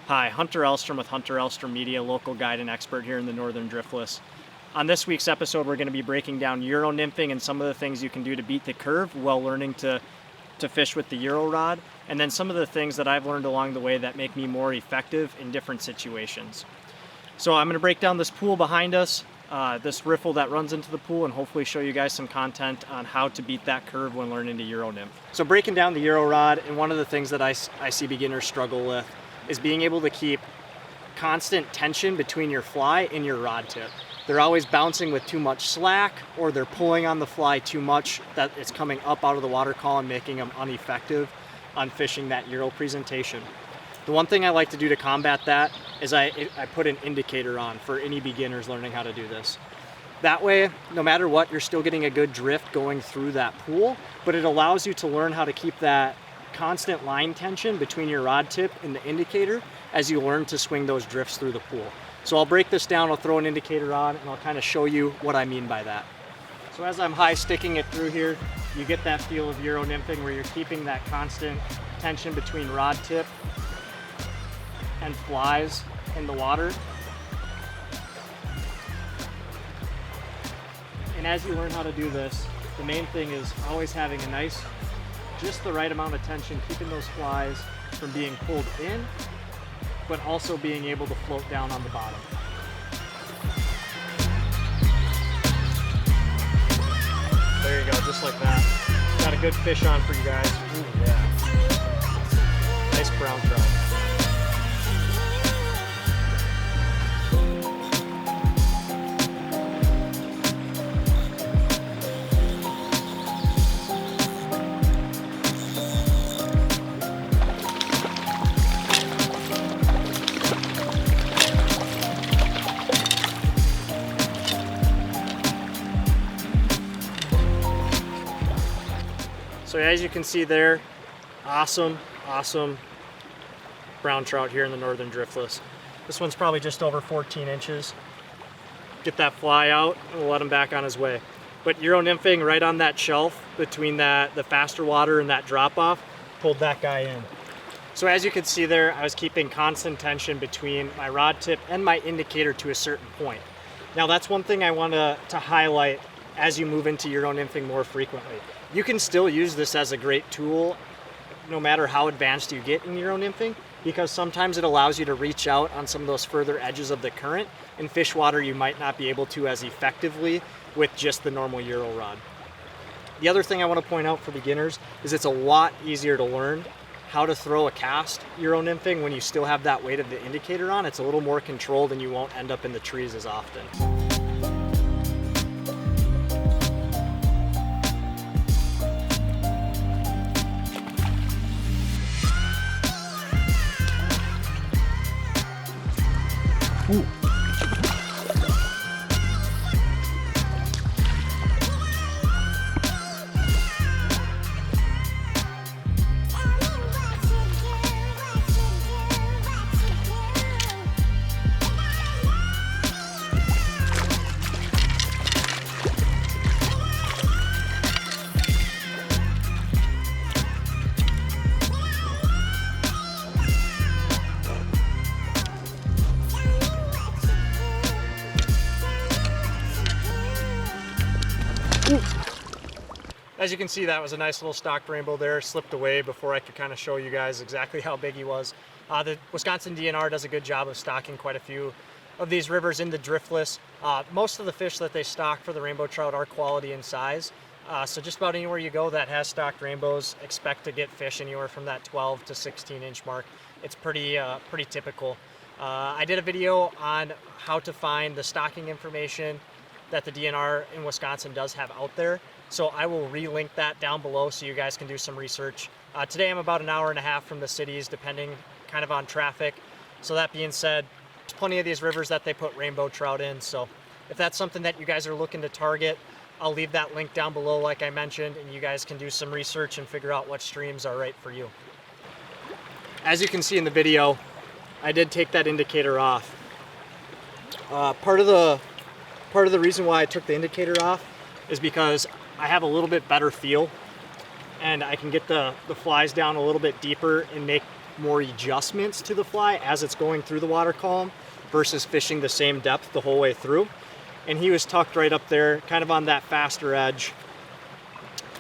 Hi, Hunter Ellstrom with Hunter Ellstrom Media, local guide and expert here in the Northern Driftless. On this week's episode, we're going to be breaking down Euro nymphing and some of the things you can do to beat the curve while learning to fish with the Euro rod, and then some of the things that I've learned along the way that make me more effective in different situations. So I'm going to break down this pool behind us, this riffle that runs into the pool, and hopefully show you guys some content on how to beat that curve when learning to Euro nymph. So breaking down the Euro rod, and one of the things that I see beginners struggle with is being able to keep constant tension between your fly and your rod tip. They're always bouncing with too much slack, or they're pulling on the fly too much that it's coming up out of the water column, making them ineffective on fishing that Euro presentation. The one thing I like to do to combat that is I put an indicator on for any beginners learning how to do this. That way, no matter what, you're still getting a good drift going through that pool, but it allows you to learn how to keep that constant line tension between your rod tip and the indicator as you learn to swing those drifts through the pool. So I'll break this down, I'll throw an indicator on, and I'll kind of show you what I mean by that. So as I'm high sticking it through here, you get that feel of Euro nymphing where you're keeping that constant tension between rod tip and flies in the water. And as you learn how to do this, the main thing is always having a nice, just the right amount of tension, keeping those flies from being pulled in, but also being able to float down on the bottom. There you go, just like that. Got a good fish on for you guys. Ooh, yeah. Nice brown trout. So as you can see there, awesome brown trout here in the Northern Driftless. This one's probably just over 14 inches. Get that fly out and we'll let him back on his way. But Euro nymphing right on that shelf between the faster water and that drop off pulled that guy in. So as you can see there, I was keeping constant tension between my rod tip and my indicator to a certain point. Now that's one thing I want to highlight as you move into Euro nymphing more frequently. You can still use this as a great tool no matter how advanced you get in Euro nymphing, because sometimes it allows you to reach out on some of those further edges of the current and fish water you might not be able to as effectively with just the normal Euro rod. The other thing I want to point out for beginners is it's a lot easier to learn how to throw a cast Euro nymphing when you still have that weight of the indicator on. It's a little more controlled and you won't end up in the trees as often. Ooh. As you can see, that was a nice little stocked rainbow there, slipped away before I could kind of show you guys exactly how big he was. The Wisconsin DNR does a good job of stocking quite a few of these rivers into driftless. Most of the fish that they stock for the rainbow trout are quality in size. So just about anywhere you go that has stocked rainbows, expect to get fish anywhere from that 12 to 16 inch mark. It's pretty typical. I did a video on how to find the stocking information that the DNR in Wisconsin does have out there. So I will relink that down below so you guys can do some research. Today I'm about an hour and a half from the cities, depending kind of on traffic. So that being said, there's plenty of these rivers that they put rainbow trout in. So if that's something that you guys are looking to target, I'll leave that link down below like I mentioned, and you guys can do some research and figure out what streams are right for you. As you can see in the video, I did take that indicator off. Part of the reason why I took the indicator off is because I have a little bit better feel and I can get the flies down a little bit deeper and make more adjustments to the fly as it's going through the water column versus fishing the same depth the whole way through. And he was tucked right up there, kind of on that faster edge.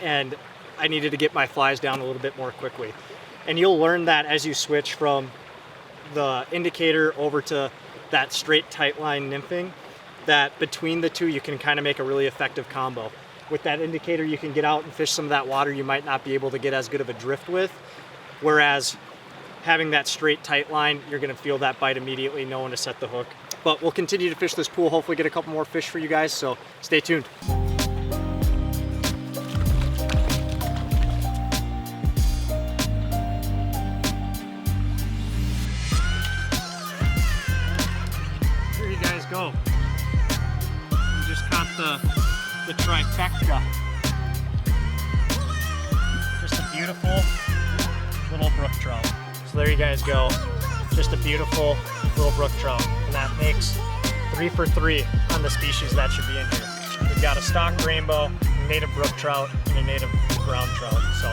And I needed to get my flies down a little bit more quickly. And you'll learn that as you switch from the indicator over to that straight tight line nymphing, that between the two you can kind of make a really effective combo. With that indicator you can get out and fish some of that water you might not be able to get as good of a drift with, whereas having that straight tight line, you're going to feel that bite immediately, know when to set the hook. But we'll continue to fish this pool, hopefully get a couple more fish for you guys, so stay tuned. Here you guys go. We just caught the trifecta. Just a beautiful little brook trout. So there you guys go. Just a beautiful little brook trout. And that makes 3 for 3 on the species that should be in here. We've got a stock rainbow, a native brook trout, and a native brown trout. So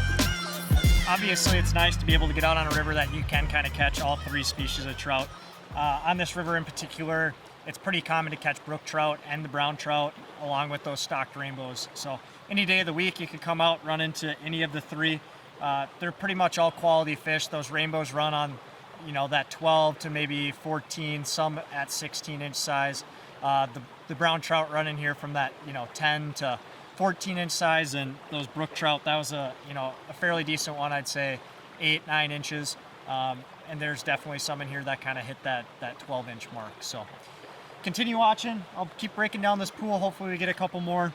obviously it's nice to be able to get out on a river that you can kind of catch all 3 species of trout. On this river in particular, it's pretty common to catch brook trout and the brown trout along with those stocked rainbows. So any day of the week you can come out, run into any of the 3. They're pretty much all quality fish. Those rainbows run on, you know, that 12 to maybe 14, some at 16-inch size. The brown trout run in here from that, you know, 10 to 14-inch size, and those brook trout, that was a, you know, a fairly decent one, I'd say 8-9 inches. And there's definitely some in here that kind of hit that 12-inch mark. So continue watching. I'll keep breaking down this pool. Hopefully we get a couple more.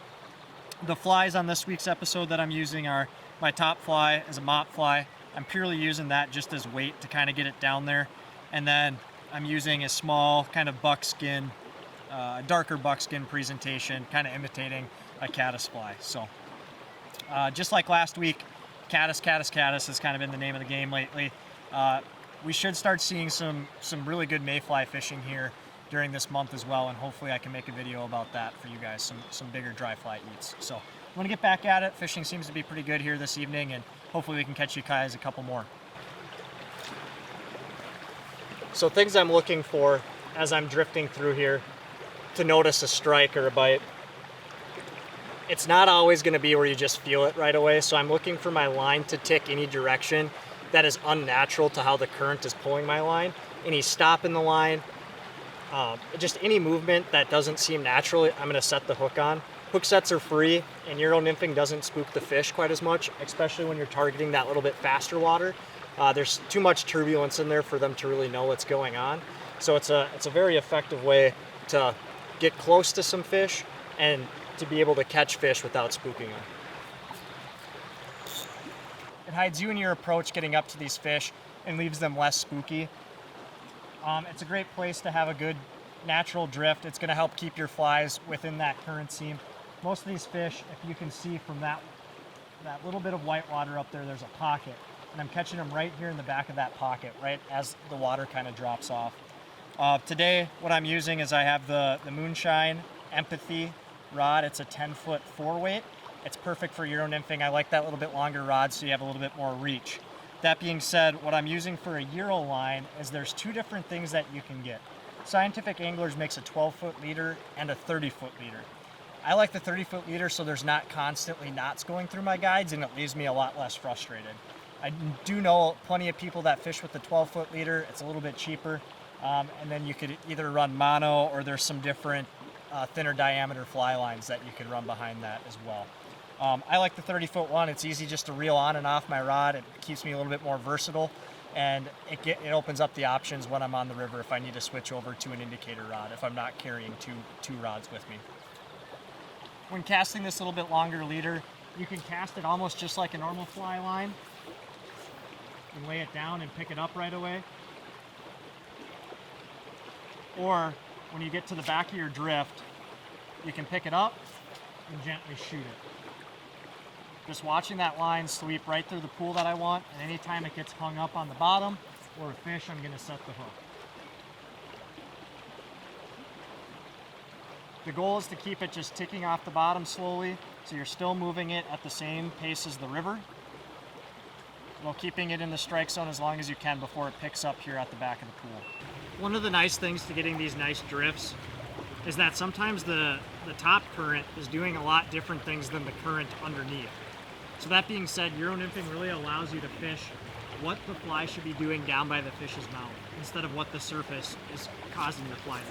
The flies on this week's episode that I'm using are my top fly is a mop fly. I'm purely using that just as weight to kind of get it down there. And then I'm using a small kind of buckskin, darker buckskin presentation, kind of imitating a caddis fly. So just like last week, caddis has kind of been the name of the game lately. We should start seeing some really good mayfly fishing here during this month as well, and hopefully I can make a video about that for you guys, some bigger dry fly eats. So I'm gonna get back at it. Fishing seems to be pretty good here this evening, and hopefully we can catch you guys a couple more. So things I'm looking for as I'm drifting through here to notice a strike or a bite. It's not always gonna be where you just feel it right away, so I'm looking for my line to tick any direction that is unnatural to how the current is pulling my line. Any stop in the line, just any movement that doesn't seem natural, I'm going to set the hook on. Hook sets are free, and Euro nymphing doesn't spook the fish quite as much, especially when you're targeting that little bit faster water. There's too much turbulence in there for them to really know what's going on. So it's a very effective way to get close to some fish and to be able to catch fish without spooking them. It hides you in your approach getting up to these fish and leaves them less spooky. It's a great place to have a good natural drift. It's going to help keep your flies within that current seam. Most of these fish, if you can see from that little bit of white water up there, there's a pocket. And I'm catching them right here in the back of that pocket, right as the water kind of drops off. Today, what I'm using is I have the Moonshine Empathy rod. It's a 10-foot 4-weight. It's perfect for Euro nymphing. I like that little bit longer rod so you have a little bit more reach. That being said, what I'm using for a Euro line is there's 2 different things that you can get. Scientific Anglers makes a 12-foot leader and a 30-foot leader. I like the 30-foot leader so there's not constantly knots going through my guides, and it leaves me a lot less frustrated. I do know plenty of people that fish with the 12-foot leader. It's a little bit cheaper, and then you could either run mono, or there's some different thinner diameter fly lines that you could run behind that as well. I like the 30-foot one. It's easy just to reel on and off my rod. It keeps me a little bit more versatile, and it opens up the options when I'm on the river if I need to switch over to an indicator rod, if I'm not carrying two rods with me. When casting this little bit longer leader, you can cast it almost just like a normal fly line and lay it down and pick it up right away. Or when you get to the back of your drift, you can pick it up and gently shoot it. Just watching that line sweep right through the pool that I want, and anytime it gets hung up on the bottom or a fish, I'm going to set the hook. The goal is to keep it just ticking off the bottom slowly, so you're still moving it at the same pace as the river. while keeping it in the strike zone as long as you can before it picks up here at the back of the pool. One of the nice things to getting these nice drifts is that sometimes the top current is doing a lot different things than the current underneath. So that being said, Euro Nymphing really allows you to fish what the fly should be doing down by the fish's mouth instead of what the surface is causing the fly to do.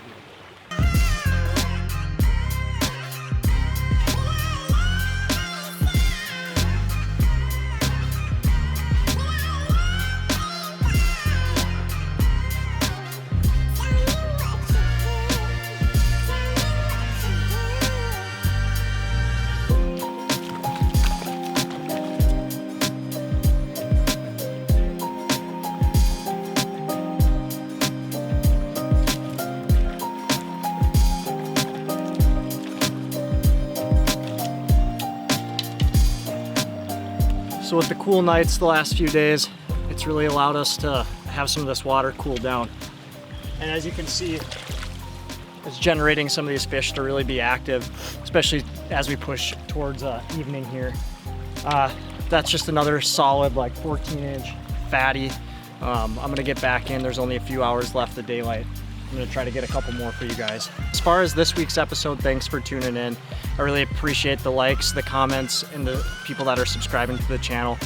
So with the cool nights the last few days, it's really allowed us to have some of this water cool down. And as you can see, it's generating some of these fish to really be active, especially as we push towards evening here. That's just another solid like 14-inch fatty. I'm gonna get back in. There's only a few hours left of daylight. I'm gonna try to get a couple more for you guys. As far as this week's episode, thanks for tuning in. I really appreciate the likes, the comments, and the people that are subscribing to the channel.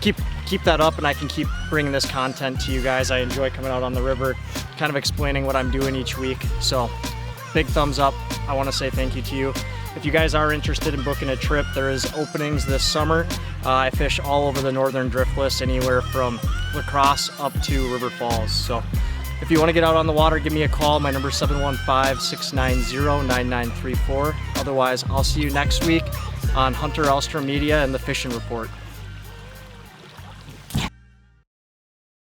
Keep that up and I can keep bringing this content to you guys. I enjoy coming out on the river, kind of explaining what I'm doing each week. So big thumbs up. I wanna say thank you to you. If you guys are interested in booking a trip, there is openings this summer. I fish all over the northern Driftless, anywhere from La Crosse up to River Falls. So if you want to get out on the water, give me a call. My number is 715-690-9934. Otherwise, I'll see you next week on Hunter Ellstrom Media and the Fishing Report.